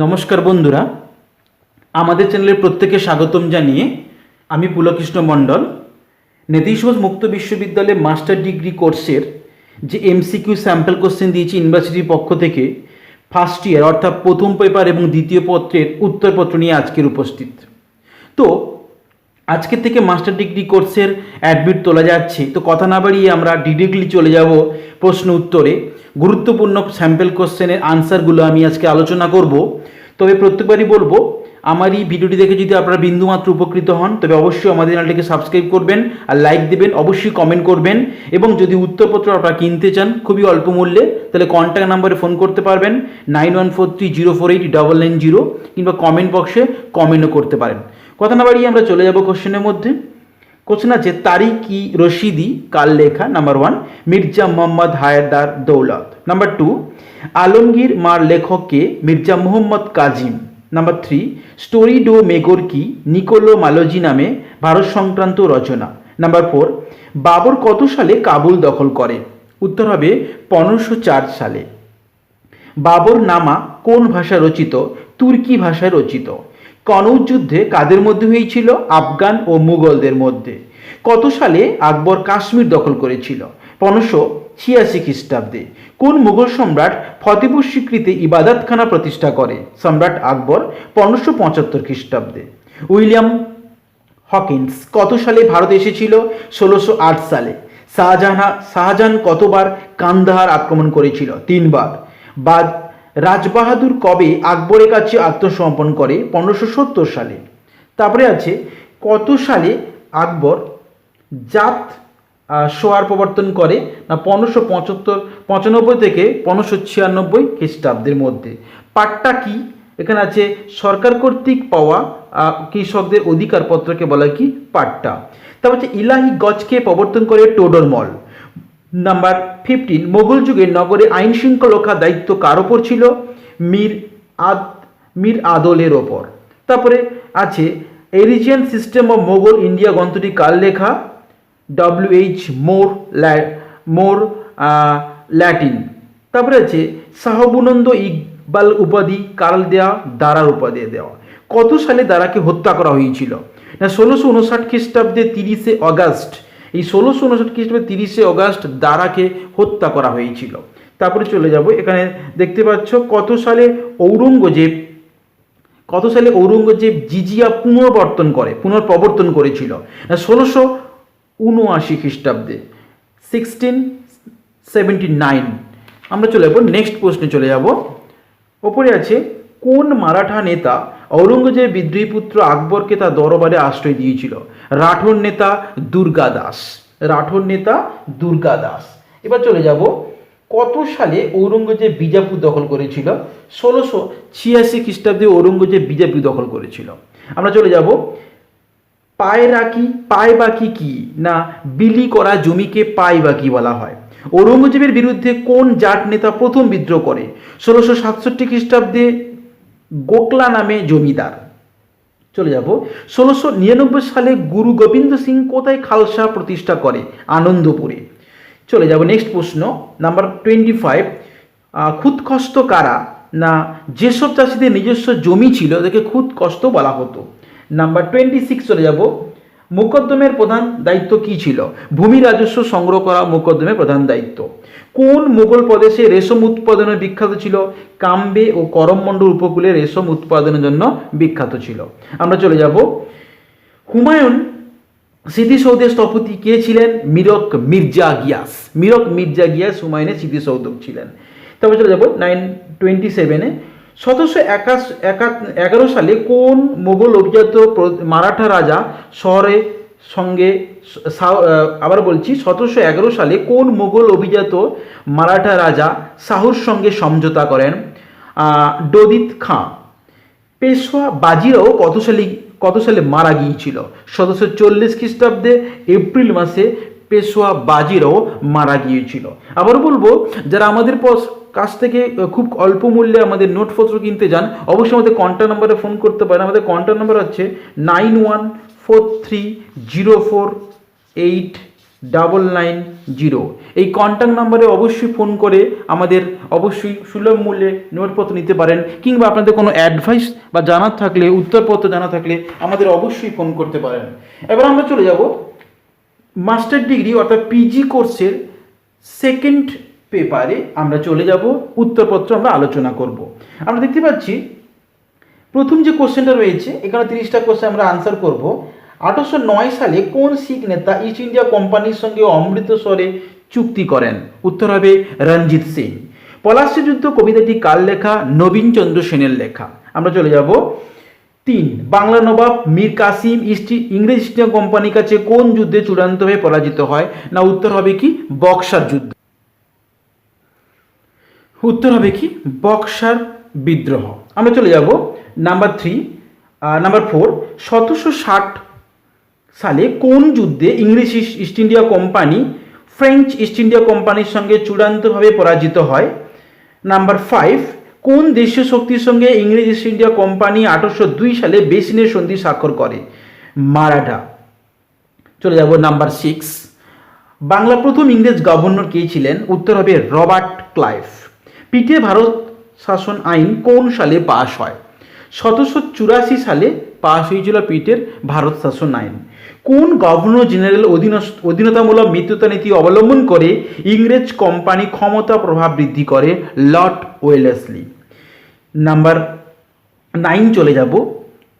নমস্কার বন্ধুরা, আমাদের চ্যানেলে প্রত্যেকে স্বাগতম জানিয়ে আমি পুলকৃষ্ণ মণ্ডল নেতাজি সুভাষ মুক্ত বিশ্ববিদ্যালয়ে মাস্টার ডিগ্রি কোর্সের যে এমসিকিউ স্যাম্পল কোশ্চেন দিয়েছি ইউনিভার্সিটির পক্ষ থেকে ফার্স্ট ইয়ার অর্থাৎ প্রথম পেপার এবং দ্বিতীয় পত্রের উত্তরপত্র নিয়ে আজকের উপস্থিত। তো আজকের থেকে মাস্টার ডিগ্রি কোর্সের অ্যাডমিট তোলা যাচ্ছে। তো কথা না বাড়িয়ে আমরা ডিরেক্টলি চলে যাব প্রশ্ন উত্তরে। গুরুত্বপূর্ণ স্যাম্পল কোশ্চেনের আনসারগুলো আমি আজকে আলোচনা করব। তবে প্রত্যেকবারই বলবো, আমার এই ভিডিওটি দেখে যদি আপনারা বিন্দুমাত্র উপকৃত হন তবে অবশ্যই আমাদের চ্যানেলটিকে সাবস্ক্রাইব করবেন আর লাইক দেবেন, অবশ্যই কমেন্ট করবেন। এবং যদি উত্তরপত্র আপনারা কিনতে চান খুবই অল্প মূল্যে, তাহলে কন্ট্যাক্ট নাম্বারে ফোন করতে পারবেন 9143048990, কিংবা কমেন্ট বক্সে কমেন্টও করতে পারেন। কথা না বাড়িয়ে আমরা চলে যাব কোশ্চেনের মধ্যে। কোশ্চেন আছে, তারিক ই রশিদি কার লেখা? নাম্বার 1 মির্জা মোহাম্মদ হায়দার দৌলত। নাম্বার 2 আলমগীর মার লেখক কে? Mirza Mohammad Kazim. Number 3 Storia do Mogor কি? নিকোলো মালোজি নামে ভারত সংক্রান্ত রচনা। নাম্বার 4 বাবর কত সালে কাবুল দখল করে? উত্তর হবে 1504 সালে। বাবর নামা কোন ভাষায় রচিত? তুর্কি ভাষায় রচিত। কনৌজ যুদ্ধে কাদের মধ্যে হয়েছিল? আফগান ও মুঘলদের মধ্যে। কত সালে আকবর কাশ্মীর দখল করেছিল? 1586 খ্রিস্টাব্দে। কোন মুঘল সম্রাট ফতেপুর সিক্রিতে ইবাদতখানা প্রতিষ্ঠা করে? সম্রাট আকবর 1575 খ্রিস্টাব্দে। উইলিয়াম হকিন্স কত সালে ভারত এসেছিল? 1608 সালে। শাহজাহান কতবার কান্দাহার আক্রমণ করেছিল? 3 বার। রাজবাহাদুর কবে আকবরের কাছে আত্মসমর্পণ করে? 1570 সালে। তারপরে আছে, কত সালে আকবর জাত সোয়ার প্রবর্তন করে? না 1595 থেকে 1596 খ্রিস্টাব্দের মধ্যে। পাট্টা কি? এখানে আছে সরকার কর্তৃক পাওয়া কৃষকদের অধিকারপত্রকে বলা কি? পাট্টা। তারপর হচ্ছে ইলাহি গজকে প্রবর্তন করে টোডরমল। নাম্বার 15 মোগল যুগে নগরে আইন শৃঙ্খলা রক্ষার দায়িত্ব কার ওপর ছিল? মীর আদলের ওপর। তারপরে আছে এরিজিয়ান সিস্টেম অফ মোগল ইন্ডিয়া গ্রন্থটি কার লেখা? WH মোর ল্যাটিন। তারপরে আছে শাহবুনন্দ ইকবাল উপাধি কার দেওয়া? দারার উপাধি দেওয়া। কত সালে দারাকে হত্যা করা হয়েছিল? না 1659 খ্রিস্টাব্দে 30শে অগাস্ট। এই 1659 খ্রিস্টাব্দে 30শে অগাস্ট দারাকে হত্যা করা হয়েছিল। তারপরে চলে যাব, এখানে দেখতে পাচ্ছ কত সালে ঔরঙ্গজেব জিজিয়া পুনর্প্রবর্তন করেছিল? না 1679 খ্রিস্টাব্দে, 1679। আমরা চলে যাব নেক্সট প্রশ্নে চলে যাব। ওপরে আছে, কোন মারাঠা নেতা ঔরঙ্গজেবের বিদ্রোহী পুত্র আকবরকে তার দরবারে আশ্রয় দিয়েছিল? রাঠোর নেতা দুর্গা দাস। এবার চলে যাব, কত সালে ঔরঙ্গজেব বিজাপুর দখল করেছিল? 1686 খ্রিস্টাব্দে ঔরঙ্গজেব বিজাপুর দখল করেছিল। আমরা চলে যাব, পায়বাকি কি? না বিলি করা জমিকে পায়বাকি বলা হয়। ঔরঙ্গজেবের বিরুদ্ধে কোন জাট নেতা প্রথম বিদ্রোহ করে? 1667 খ্রিস্টাব্দে গোকলা নামে জমিদার। চলে যাব, 1699 সালে গুরু গোবিন্দ সিং কোথায় খালসা প্রতিষ্ঠা করে? আনন্দপুরে। চলে যাব নেক্সট প্রশ্ন, নাম্বার 25 খুদকষ্ট কারা? না যেসব চাষিদের নিজস্ব জমি ছিল তাদেরকে খুদকষ্ট বলা হতো। নাম্বার 26 চলে যাব, মোকদ্দমের প্রধান দায়িত্ব কি ছিল? ভূমি রাজস্ব সংগ্রহ করা মোকদ্দমের প্রধান দায়িত্ব। কোন মুঘল প্রদেশে রেশম উৎপাদনের বিখ্যাত ছিল? কাম্বে ও করমমণ্ডল উপকূলে রেশম উৎপাদনের জন্য বিখ্যাত ছিল। আমরা চলে যাব, হুমায়ুন স্মৃতিসৌধের স্থপতি কে ছিলেন? মীরক মির্জা গিয়াস হুমায়ুনের স্মৃতিসৌধক ছিলেন। তারপর চলে যাব 927-এ 1711 সালে কোন মোগল অভিজাত মারাঠা রাজা শহরের সঙ্গে 1711 সালে কোন মোগল অভিজাত মারাঠা রাজা শাহুর সঙ্গে সমঝোতা করেন? দদিত খাঁ। পেশওয়া বাজিরাও কত সালে মারা গিয়েছিল? 1740 খ্রিস্টাব্দে এপ্রিল মাসে পেশওয়া বাজিরাও মারা গিয়েছিল। আবার বলবো, যারা আমাদের কাছ থেকে খুব অল্প মূল্যে আমাদের নোটপত্র কিনতে যান অবশ্যই আমাদের কন্ট্যাক্ট নাম্বারে ফোন করতে পারেন। আমাদের কন্ট্যাক্ট নাম্বার হচ্ছে 9143048990। 9990। এই কন্ট্যাক্ট নাম্বারে অবশ্যই ফোন করে আমাদের অবশ্যই সুলভ মূল্যে নোটপত্র নিতে পারেন, কিংবা আপনাদের কোনো অ্যাডভাইস বা জানার থাকলে, উত্তরপত্র জানা থাকলে আমাদের অবশ্যই ফোন করতে পারেন। এবার আমরা চলে যাব মাস্টার ডিগ্রি অর্থাৎ পিজি কোর্সের সেকেন্ড পেপারে আমরা চলে যাব, উত্তরপত্র আমরা আলোচনা করব। আমরা দেখতে পাচ্ছি প্রথম যে কোশ্চেনটা রয়েছে, এখানে 30টা কোশ্চেন আমরা আনসার করব। 1809 সালে কোন শিখ নেতা ইস্ট ইন্ডিয়া কোম্পানির সঙ্গে অমৃতসরে চুক্তি করেন? উত্তর হবে রঞ্জিত সিং। পলাশী যুদ্ধ কবিতাটি কার লেখা? নবীনচন্দ্র সেনের লেখা। আমরা চলে যাব 3, বাংলা নবাব মীর কাসিম ইংরেজ ইস্ট ইন্ডিয়া কোম্পানির কাছে কোন যুদ্ধে চূড়ান্তভাবে পরাজিত হয়? না, উত্তর হবে কি? বক্সার যুদ্ধ। উত্তর হবে কি? বক্সার বিদ্রোহ। আমরা চলে যাব নাম্বার 4, 1760 সালে কোন যুদ্ধে ইংরেজ east India company French east India কোম্পানির সঙ্গে চূড়ান্তভাবে পরাজিত হয়? নাম্বার 5, কোন দেশীয় শক্তির সঙ্গে ইংরেজ ইস্ট ইন্ডিয়া কোম্পানি 1802 সালে বেসিনের সন্ধি স্বাক্ষর করে? মারাঠা। চলে যাব নাম্বার 6, বাংলা প্রথম ইংরেজ গভর্নর কে ছিলেন? উত্তর হবে রবার্ট ক্লাইভ। পিটে ভারত শাসন আইন কোন সালে পাশ হয়? 1784 সালে পাশ হয়েছিল পিটের ভারত শাসন আইন। কোন গভর্নর জেনারেল অধীনতামূলক মিত্রতা নীতি অবলম্বন করে ইংরেজ কোম্পানি ক্ষমতা প্রভাব বৃদ্ধি করে? Lord Wellesley. নাম্বার 9 চলে যাব,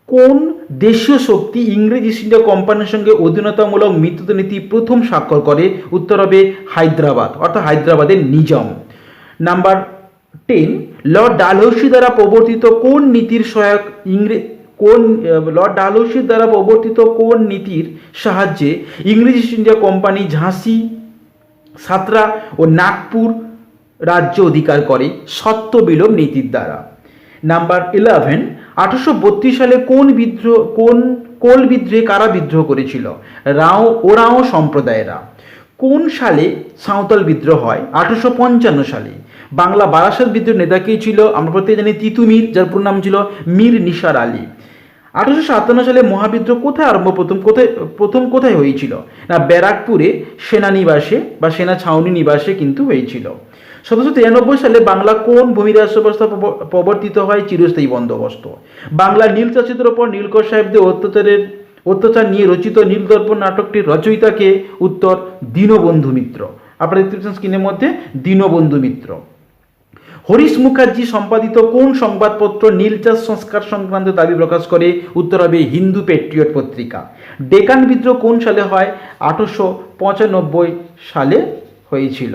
কোন দেশীয় শক্তি ইংরেজ ইস্ট ইন্ডিয়া কোম্পানির সঙ্গে অধীনতামূলক মিত্রতা নীতি প্রথম স্বাক্ষর করে? উত্তর হবে হায়দ্রাবাদ, অর্থাৎ হায়দ্রাবাদের নিজাম। নাম্বার 10, লর্ড ডালহৌসি দ্বারা প্রবর্তিত কোন নীতির সাহায্যে ইংরেজ ইস্ট ইন্ডিয়া কোম্পানি ঝাঁসি, সাতরা ও নাগপুর রাজ্য অধিকার করে? সত্যবিলোপ নীতির দ্বারা। নাম্বার 11, 1832 সালে কোল বিদ্রোহে কারা বিদ্রোহ করেছিল? ওরাও সম্প্রদায়েরা। কোন সালে সাঁওতাল বিদ্রোহ হয়? 1855 সালে। বাংলা বারাসাত বিদ্রোহ নেতা কে ছিল? আমরা প্রত্যেকে জানি তিতুমির, যার পুরো নাম ছিল মীর নিসার আলী। 1857 সালে মহাবিদ্রোহ কোথায় কোথায় হয়েছিল? না, ব্যারাকপুরে সেনানিবাসে বা সেনা ছাউনি নিবাসে কিন্তু হয়েছিল। 1793 সালে বাংলা কোন ভূমিরাজ্য ব্যবস্থা প্রবর্তিত হয়? চিরস্থায়ী বন্দোবস্ত। বাংলা নীল চাষিদের ওপর নীলকর সাহেবদের অত্যাচার নিয়ে রচিত নীলদর্পণ নাটকটির রচয়িতাকে? উত্তর দীনবন্ধু মিত্র। আপনারা দেখতে পাচ্ছেন স্ক্রিনের মধ্যে দীনবন্ধু মিত্র। হরিশ মুখার্জি সম্পাদিত কোন সংবাদপত্র নীল চাষ সংস্কার সংক্রান্ত দাবি প্রকাশ করে? উত্তর হবে হিন্দু পেট্রিয়ট পত্রিকা। ডেকান বিদ্রোহ কোন সালে হয়? 1895 সালে হয়েছিল।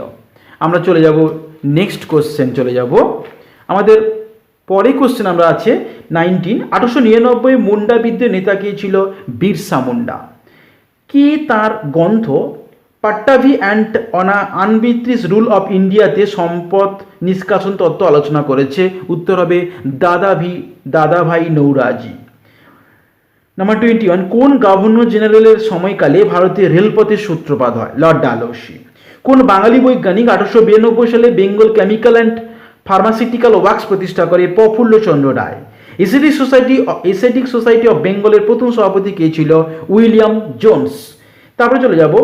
আমরা চলে যাব নেক্সট কোশ্চেন, চলে যাব আমাদের পরে কোশ্চেন আমরা আছে 19, 1899 মুন্ডা বিদ্রোহের নেতা কে ছিল? বিরসা মুন্ডা। কি তার গ্রন্থ পাট্টাভি অ্যান্ড আনবিত্রিস রুল অফ ইন্ডিয়াতে সম্পদ নিষ্কাশন তত্ত্ব আলোচনা করেছে? উত্তর হবে দাদাভাই নৌরাজি। নাম্বার 21, কোন গভর্নর জেনারেলের সময়কালে ভারতীয় রেলপথের সূত্রপাত হয়? লর্ড ডালহৌসি। কোন বাঙালি বৈজ্ঞানিক 1892 সালে Bengal chemical and pharmaceutical works প্রতিষ্ঠা করে? প্রফুল্লচন্দ্র রায়। এসেটিক সোসাইটি অফ বেঙ্গলের প্রথম সভাপতি কে ছিল? William Jones. তারপরে চলে যাব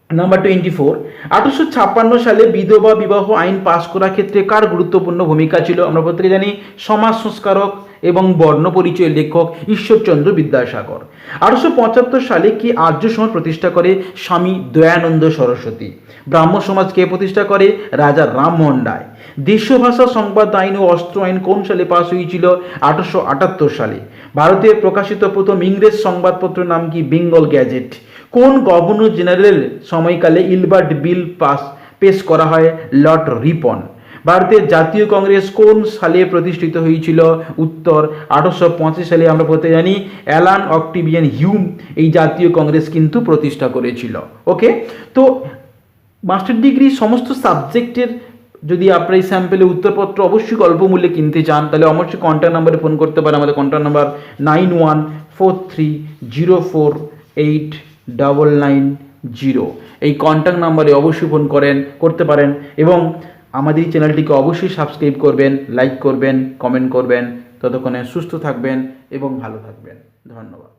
নাম্বার 24, 1856 সালে বিধবা বিবাহ আইন পাশ করার ক্ষেত্রে কার গুরুত্বপূর্ণ ভূমিকা ছিল? আমরা প্রত্যেকে জানি সমাজ সংস্কারক এবং বর্ণ পরিচয় লেখক ঈশ্বরচন্দ্র বিদ্যাসাগর। 1875 সালে কি আর্য সমাজ প্রতিষ্ঠা করে? স্বামী দয়ানন্দ সরস্বতী। ব্রাহ্ম সমাজ কে প্রতিষ্ঠা করে? রাজা রামমোহন রায়। দেশীয় ভাষা সংবাদ আইন ও অস্ত্র আইন কোন সালে পাশ হয়েছিল? 1878 সালে। ভারতে প্রকাশিত প্রথম ইংরেজ সংবাদপত্রের নাম কি? বেঙ্গল গ্যাজেট। কোন গভর্নর জেনারেল সময়কালে ইলবার্ট বিল পেশ করা হয়? লর্ড রিপন। ভারতের জাতীয় কংগ্রেস কোন সালে প্রতিষ্ঠিত হয়েছিল? উত্তর 1885 সালে। আমরা বলতে জানি অ্যালান অক্টিভিয়ান হিউম এই জাতীয় কংগ্রেস কিন্তু প্রতিষ্ঠা করেছিল। ওকে, তো মাস্টার ডিগ্রি সমস্ত সাবজেক্টের যদি আপনার এই স্যাম্পেলে উত্তরপত্র অবশ্যই অল্প মূল্যে কিনতে চান, তাহলে অবশ্যই কন্ট্যাক্ট নাম্বারে ফোন করতে পারেন। আমাদের কন্ট্যাক্ট নাম্বার 9143048990। এই কন্ট্যাক্ট নাম্বারে অবশ্যই ফোন করতে পারেন এবং আমাদের এই চ্যানেলটিকে অবশ্যই সাবস্ক্রাইব করবেন, লাইক করবেন, কমেন্ট করবেন। ততক্ষণে সুস্থ থাকবেন এবং ভালো থাকবেন। ধন্যবাদ।